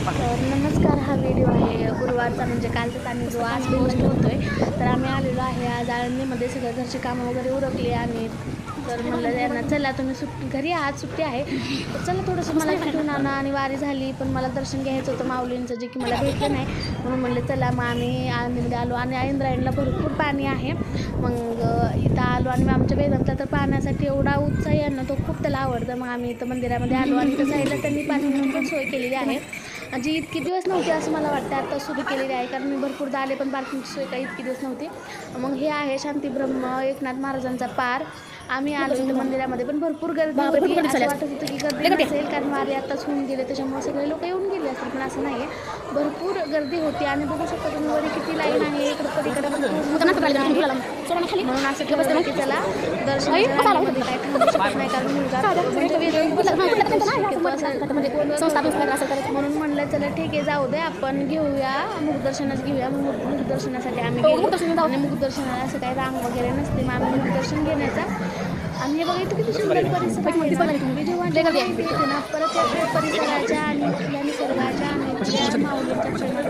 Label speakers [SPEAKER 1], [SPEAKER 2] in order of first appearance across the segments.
[SPEAKER 1] तर नमस्कार, हा व्हिडिओ आहे गुरुवारचा, म्हणजे कालचाच आम्ही जो आज पोस्ट होतोय. तर आम्ही आलेलो आहे आज आळंदीमध्ये, सगळं घरची कामं वगैरे उरकली आणि तर म्हणलं यांना चला तुम्ही घरी आज सुट्टी आहे तर चला थोडंसं मला फिरून आणा. आणि वारी झाली पण मला दर्शन घ्यायचं होतं माऊलींचं, जे की मला भेटलं नाही. म्हणून म्हणलं चला मग आम्ही आळंदीमध्ये आलो आणि इंद्रायणीला भरपूर पाणी आहे. मग इथं आलो आणि आमच्या वेदांतला तर पाहण्यासाठी एवढा उत्साही आहे ना, तो खूप त्याला आवडतं. मग आम्ही इथं मंदिरामध्ये आलो आणि इथं साईडला त्यांनी पार्किंगची पण सोय केलेली आहे, जी इतकी दिवस नव्हती असं मला वाटतं, आता सुरू केलेली आहे. कारण मी भरपूरदा आले पण पार्किंगची सोय काही इतकी दिवस नव्हती. मग हे आहे शांतीब्रह्म एकनाथ महाराजांचा पार. आम्ही आलो इथं मंदिरामध्ये पण भरपूर गर्दी होती. असं वाटत होतं की गर्दी नसेल, कारण वारी आत्ताच होऊन गेले त्याच्यामुळे सगळे लोक येऊन गेले असतील, पण असं नाही आहे, भरपूर गर्दी होती. आणि बघू शकता तुम्ही वरी किती लाईन आहे, इकडं पलीकडे म्हणून असं ठरवलं की चला दर्शनाच्या रांगेमध्ये काय थांबू शकत नाही, कारण मुलगा म्हणून म्हणलं चला ठीक आहे जाऊ दे, आपण घेऊया मुखदर्शनच घेऊया. मुखदर्शनासाठी आम्ही गेलो आणि मुखदर्शनाला असं काही रांग वगैरे नसते, मग आम्ही मुखदर्शन घेण्याचा. आणि हे बघा इथं किती सुंदर परिसर आहे ना, परत या परिसराच्या आणि इथल्या निसर्गाच्या आणि इथल्या माऊलींच्या क्षणात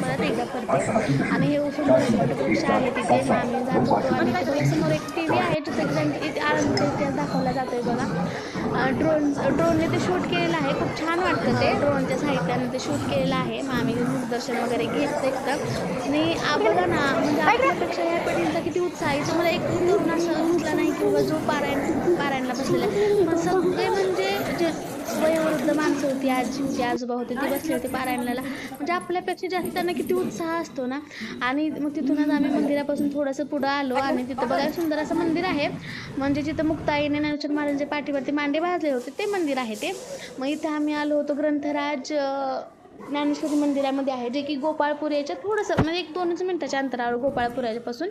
[SPEAKER 1] परत एकदा करते. आणि हे सुंदर वृक्ष आहे तिथे मग आम्ही जात होतो. आणि तिथे समोर एक TV आहे, जिथे आळंदीचा इतिहास दाखवला जातोय बघा. ड्रोनने ते शूट केलेलं आहे, खूप छान वाटतं ते ड्रोनच्या साहित्याने ते शूट केलेलं आहे. मग आम्ही मुखदर्शन वगैरे घेतलं एकटं. आणि बघा ना, म्हणजे आपल्यापेक्षा ह्या पिढींचा किती उत्साह आहे. तुम्हाला एक तरुण असं दिसला नाही किंवा जो पारायणला बसलेला आहे, पण सगळे म्हणजे जे वयोवृद्ध माणसं होती, आजी होती, आजोबा होते, ते बसले होते पारायणाला. म्हणजे आपल्यापेक्षा जास्त त्यांना किती उत्साह असतो ना. आणि मग तिथूनच आम्ही मंदिरापासून थोडंसं पुढं आलो आणि तिथं बघा सुंदर असं मंदिर आहे, म्हणजे जिथं मुक्ताईने ज्ञानेश्वर महाराजांच्या पाठीवरती मांडे भाजले होते ते मंदिर आहे ते. मग इथं आम्ही आलो होतो ग्रंथराज ज्ञानेश्वरी मंदिरामध्ये आहे, जे की गोपाळपूर याच्या थोडंसं म्हणजे 1-2 मिनटाच्या अंतरावर गोपाळपुरापासून.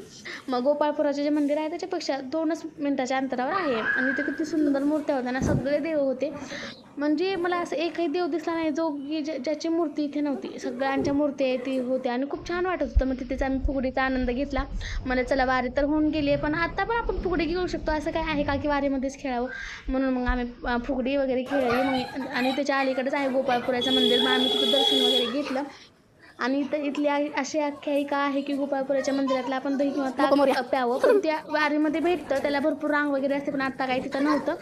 [SPEAKER 1] मग गोपाळपुराचे जे मंदिर आहे त्याच्यापेक्षा 2 मिनटाच्या अंतरावर आहे. आणि ते किती सुंदर मूर्त्या होत्या ना, सगळे देव होते. म्हणजे मला असं एकही देव दिसला नाही जो की ज्याची मूर्ती इथे नव्हती, सगळ्यांच्या मूर्ती ती होत्या आणि खूप छान वाटत होतं. मग तिथेच आम्ही फुगडीचा आनंद घेतला. मला चला वारी तर होऊन गेली आहे, पण आता पण आपण फुगडी घेऊ शकतो, असं काय आहे का की वारीमध्येच खेळावं. म्हणून मग आम्ही फुगडी वगैरे खेळली. मग आणि त्याच्या अलीकडेच आहे गोपाळपुराचं मंदिर, मग आम्ही तिथं दर्शन वगैरे घेतलं. आणि इथली अशी आख्यायिका आहे की गोपाळपुराच्या मंदिरातलं आपण दही किंवा ताक प्यावं, पण त्या वारीमध्ये भेटतं, त्याला भरपूर रांग वगैरे असते, पण आता काही तिथं नव्हतं.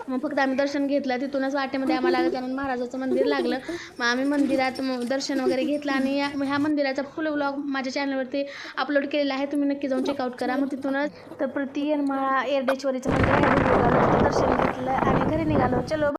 [SPEAKER 1] मग फक्त आम्ही दर्शन घेतलं. तिथूनच वाटेमध्ये आम्हाला त्यानंतर महाराजाचं मंदिर लागलं. मग आम्ही मंदिरात दर्शन वगैरे घेतलं. आणि ह्या मंदिराचा फुल व्लॉग माझ्या चॅनलवरती अपलोड केलेला आहे, तुम्ही नक्की जाऊन चेकआउट करा. मग तिथूनच तर प्रति येरमाळा एरडेश्वरीचं मंदिर आहे, दर्शन घेतलं आणि घरी निघालो. चलो.